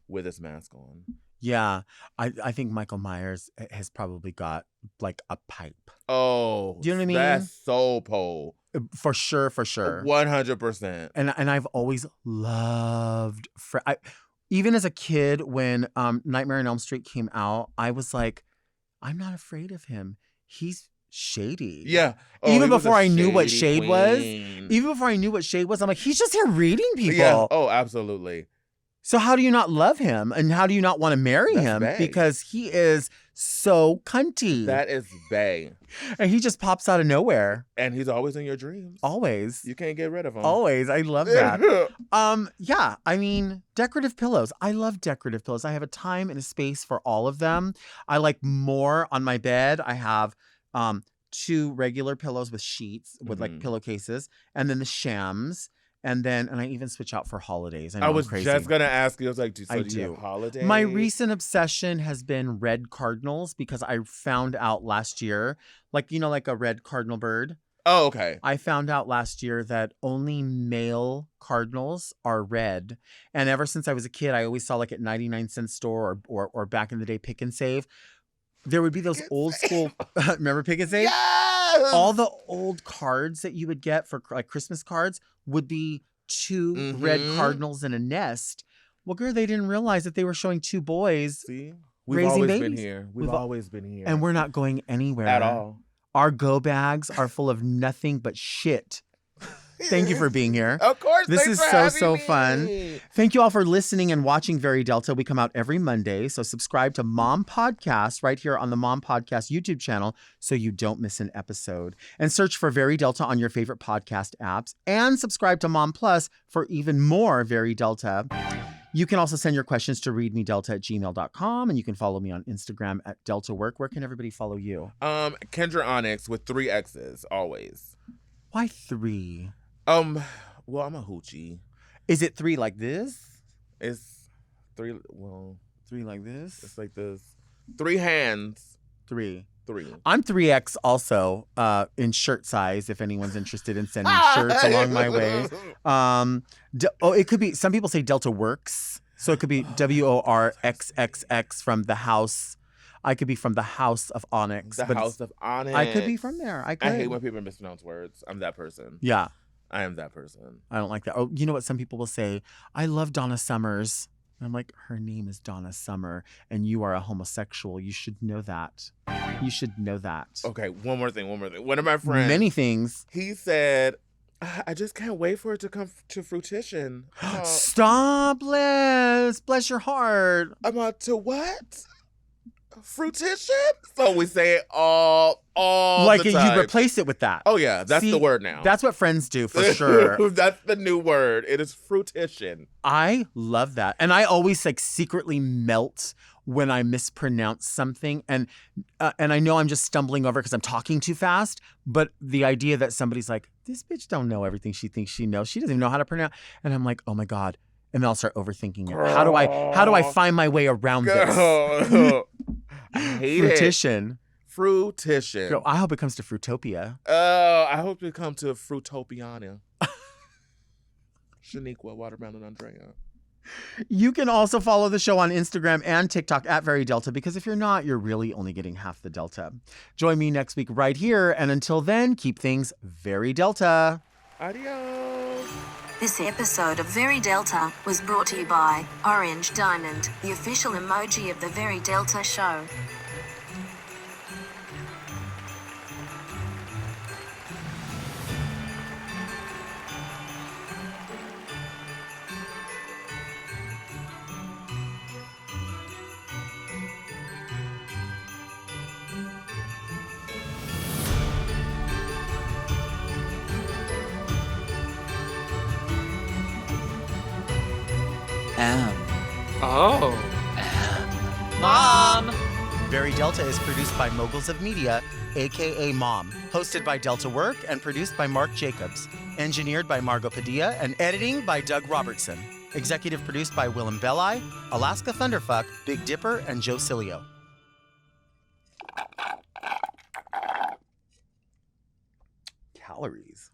with his mask on. Yeah. I think Michael Myers has probably got like a pipe. Oh. Do you know what I mean? That's so pole. For sure. 100%. And I've always loved even as a kid when Nightmare on Elm Street came out, I was like, I'm not afraid of him. He's shady. Yeah. Even he was a before I knew what shady shade was. queen. Even before I knew what shade was, I'm like, he's just here reading people. Yeah. Oh, absolutely. So how do you not love him? And how do you not want to marry That's him? bae. Because he is so cunty. That is bae. And he just pops out of nowhere. And he's always in your dreams. Always. You can't get rid of him. Always. I love that. Yeah, I mean, decorative pillows. I love decorative pillows. I have a time and a space for all of them. I like more on my bed. I have 2 regular pillows with sheets with like Mhm. pillowcases, and then the shams. And I even switch out for holidays. I know I I'm was crazy. just gonna ask you. I was like, I do you have holidays? My recent obsession has been red cardinals because I found out last year, like a red cardinal bird. Oh, okay. I found out last year that only male cardinals are red. And ever since I was a kid, I always saw like at 99-cent store or back in the day, Pick and Save. There would be those old school, remember Pick and Save? Yes! All the old cards that you would get for like Christmas cards would be two red cardinals in a nest. Well, girl, they didn't realize that they were showing two boys. See? We've raising always babies. been here. We've always been here. And we're not going anywhere. At all. Our go bags are full of nothing but shit. Thank you for being here. Of course. This thanks is for so having fun. me. Thank you all for listening and watching Very Delta. We come out every Monday, so subscribe to Mom Podcast right here on the Mom Podcast YouTube channel so you don't miss an episode. And search for Very Delta on your favorite podcast apps and subscribe to Mom Plus for even more Very Delta. You can also send your questions to readmedelta@gmail.com, and you can follow me on Instagram at DeltaWork. Where can everybody follow you? Kendra Onixx with 3 X's always. Why 3? Well, I'm a hoochie. Is it 3 like this? It's 3. Well, 3 like this? it's like this. 3 hands. 3. 3. I'm 3X also in shirt size if anyone's interested in sending shirts along my way. It could be, some people say Delta Works. So it could be WORXXX from the house. I could be from the House of Onyx. The House of Onyx. I could be from there. I hate when people mispronounce words. I'm that person. Yeah. I am that person. I don't like that. Oh, you know what some people will say? I love Donna Summers. And I'm like, her name is Donna Summer, and you are a homosexual. You should know that. You should know that. Okay, one more thing. One of my friends. Many things. He said, I just can't wait for it to come to fruition. Stop, Liz. Bless your heart. I'm about to what? Fruition? So we say it all like the time. You replace it with that. Oh yeah, that's See, the word now. That's what friends do for sure. That's the new word. It is fruition. I love that. And I always like secretly melt when I mispronounce something. And I know I'm just stumbling over because I'm talking too fast. But the idea that somebody's like, this bitch don't know everything she thinks she knows. She doesn't even know how to pronounce. And I'm like, oh my God. And then I'll start overthinking it. Girl. How do I find my way around this? I hate Fruition. Fruition. Girl, I hope it comes to Fruitopia. I hope it comes to Fruitopiana. Shaniqua, Watermelon Andrea. You can also follow the show on Instagram and TikTok at Very Delta, because if you're not, you're really only getting half the Delta. Join me next week right here. And until then, keep things very Delta. Adios. This episode of Very Delta was brought to you by Orange Diamond, the official emoji of the Very Delta show. Oh. Mom! Very Delta is produced by Moguls of Media, aka Mom. Hosted by Delta Work and produced by Mark Jacobs. Engineered by Margot Padilla and editing by Doug Robertson. Executive produced by Willem Belli, Alaska Thunderfuck, Big Dipper, and Joe Cilio. Calories.